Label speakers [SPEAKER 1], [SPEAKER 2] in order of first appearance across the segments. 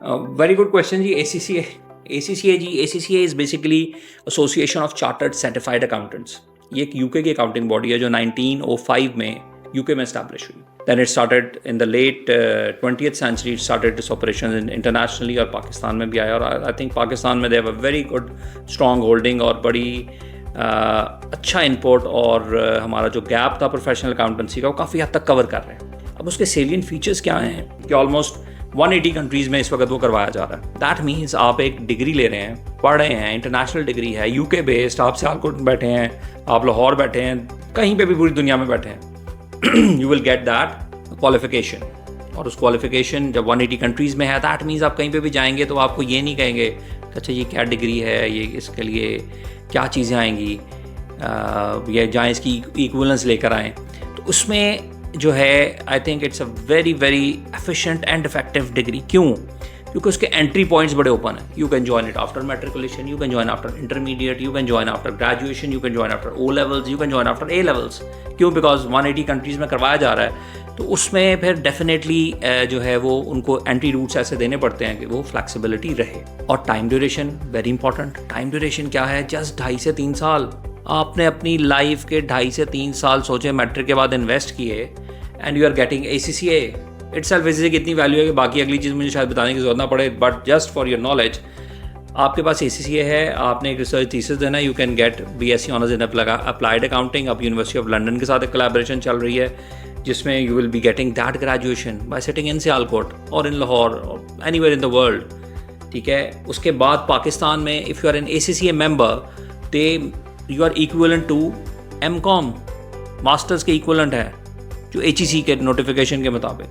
[SPEAKER 1] Very good question ji. ACCA is basically association of chartered certified accountants. ये एक UK की accounting body है जो 1905 में यूके में एस्टैब्लिश हुई. Then it started in the late 20th century. It started its operations internationally और पाकिस्तान में भी आया. और I think पाकिस्तान में they have a very good strong holding और बड़ी अच्छा इनपुट और हमारा जो गैप था प्रोफेशनल अकाउंटेंसी का वो काफ़ी हद तक कवर कर रहे हैं. अब उसके सेलियंट फीचर्स क्या हैं कि ऑलमोस्ट 180 कंट्रीज़ में इस वक्त वो करवाया जा रहा है. दैट मीन्स आप एक डिग्री ले रहे हैं, पढ़ रहे हैं, इंटरनेशनल डिग्री है, यूके बेस्ड, आप सियालकोट में बैठे हैं, आप लाहौर बैठे हैं, कहीं पे भी पूरी दुनिया में बैठे हैं, you will get that qualification. और उस क्वालिफिकेशन जब 180 कंट्रीज़ में है, दैट मीन्स आप कहीं पे भी जाएंगे तो आपको ये नहीं कहेंगे अच्छा ये क्या डिग्री है, ये इसके लिए क्या चीज़ें आएंगी, या जहाँ इसकी इक्विवेलेंस लेकर आएँ. तो उसमें जो है I think it's a very very efficient and effective degree. क्यों? क्योंकि उसके एंट्री पॉइंट्स बड़े ओपन हैं. You can join it after matriculation, you can join after intermediate, you can join after graduation, you can join after O levels, you can join after A levels. क्यों? Because 180 countries में करवाया जा रहा है. तो उसमें फिर डेफिनेटली जो है वो उनको एंट्री रूट्स ऐसे देने पड़ते हैं कि वो फ्लैक्सिबिलिटी रहे. और time duration very important. Time duration क्या है? जस्ट 2.5 से 3 साल. आपने अपनी लाइफ के 2.5 से 3 साल सोचे मैट्रिक के बाद इन्वेस्ट किए and you are getting ACCA. Itself की इतनी वैल्यू है कि बाकी अगली चीज़ मुझे शायद बताने की जरूरत ना पड़े. But just for your knowledge, आपके पास ACCA है, आपने एक रिसर्च थीसिस देना है, you can get BSc honours in applied accounting. अब यूनिवर्सिटी ऑफ लंदन के साथ एक कोलैबोरेशन चल रही है जिसमें you will be getting that graduation bye sitting in Sialkot और इन लाहौर और एनीवेयर इन द वर्ल्ड. ठीक है. उसके बाद पाकिस्तान में if you are an ACCA member they you are equivalent to MCOM, masters के इक्विवेलेंट है जो HEC के नोटिफिकेशन के मुताबिक.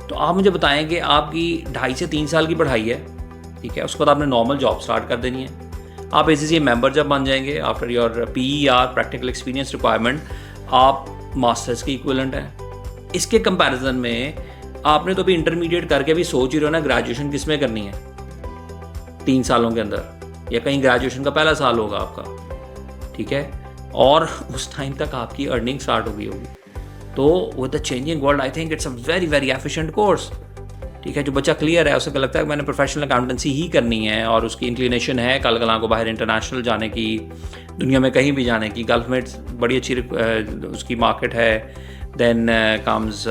[SPEAKER 1] तो आप मुझे बताएं कि आपकी 2.5 से 3 साल की पढ़ाई है, ठीक है, उसके बाद आपने नॉर्मल जॉब स्टार्ट कर देनी है. आप ACCA मेंबर जब बन जाएंगे after your PER practical experience requirement, आप मास्टर्स के इक्विवेलेंट हैं. इसके कंपैरिजन में आपने तो अभी इंटरमीडिएट करके भी सोच ही रहे हो ना ग्रेजुएशन किस में करनी है 3 सालों के अंदर, या कहीं ग्रेजुएशन का पहला साल होगा आपका. ठीक है. और उस टाइम तक आपकी अर्निंग स्टार्ट हो गई होगी. तो with the changing world I think it's a very very efficient course. ठीक है. जो बच्चा क्लियर है, उसे लगता है कि मैंने प्रोफेशनल अकाउंटेंसी ही करनी है और उसकी इंक्लिनेशन है कल कल को बाहर इंटरनेशनल जाने की, दुनिया में कहीं भी जाने की. गल्फ में बड़ी अच्छी उसकी मार्केट है. Then comes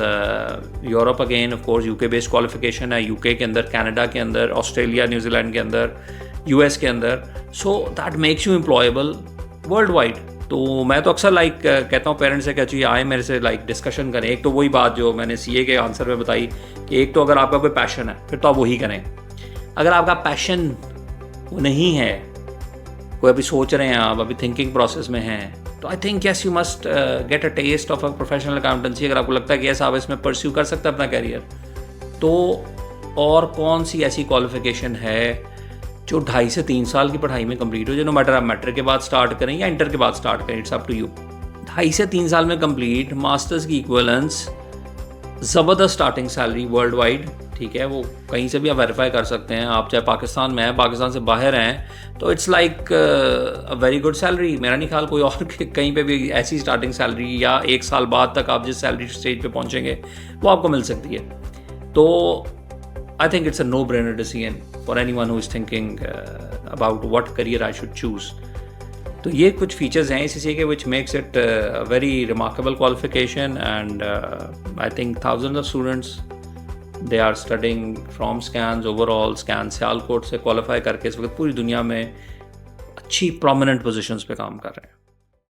[SPEAKER 1] Europe again, of course UK based qualification है, यूके के अंदर, कनाडा के अंदर, ऑस्ट्रेलिया न्यूजीलैंड के अंदर, US के अंदर. So that makes you employable world wide. तो मैं तो अक्सर कहता हूँ पेरेंट्स से कि अच्छी आए मेरे से डिस्कशन करें. एक तो वही बात जो मैंने CA के आंसर में बताई कि एक तो अगर आपका कोई पैशन है फिर तो आप वही करें. अगर आपका पैशन वो नहीं है, कोई अभी सोच रहे हैं आप, अभी थिंकिंग प्रोसेस में हैं, तो I think yes you must get a test of a professional accountancy. अगर आपको लगता है कि यस आप इसमें परस्यू कर सकते हैं अपना कैरियर, तो और कौन सी ऐसी क्वालिफिकेशन है जो 2.5 से 3 साल की पढ़ाई में कंप्लीट हो जाए. नो मैटर आप मैट्रिक के बाद स्टार्ट करें या इंटर के बाद स्टार्ट करें, इट्स अप टू यू. 2.5 से 3 साल में कंप्लीट, मास्टर्स की इक्विवेलेंस, ज़बरदस्त स्टार्टिंग सैलरी वर्ल्ड वाइड. ठीक है. वो कहीं से भी आप वेरीफाई कर सकते हैं. आप चाहे पाकिस्तान में हैं, पाकिस्तान से बाहर हैं, तो it's like a very good salary. मेरा नहीं ख्याल कोई और कहीं पे भी ऐसी स्टार्टिंग सैलरी या 1 साल बाद तक आप जिस सैलरी स्टेज पे पहुंचेंगे वो आपको मिल सकती है. तो I think it's a no-brainer decision for anyone who is thinking about what career I should choose. तो ये कुछ features हैं ACCA के which makes it a very remarkable qualification, and I think thousands of students they are studying from SCANS overall. SCANS Sialkot से qualify करके इस वक्त पूरी दुनिया में अच्छी prominent positions पे काम कर रहे हैं.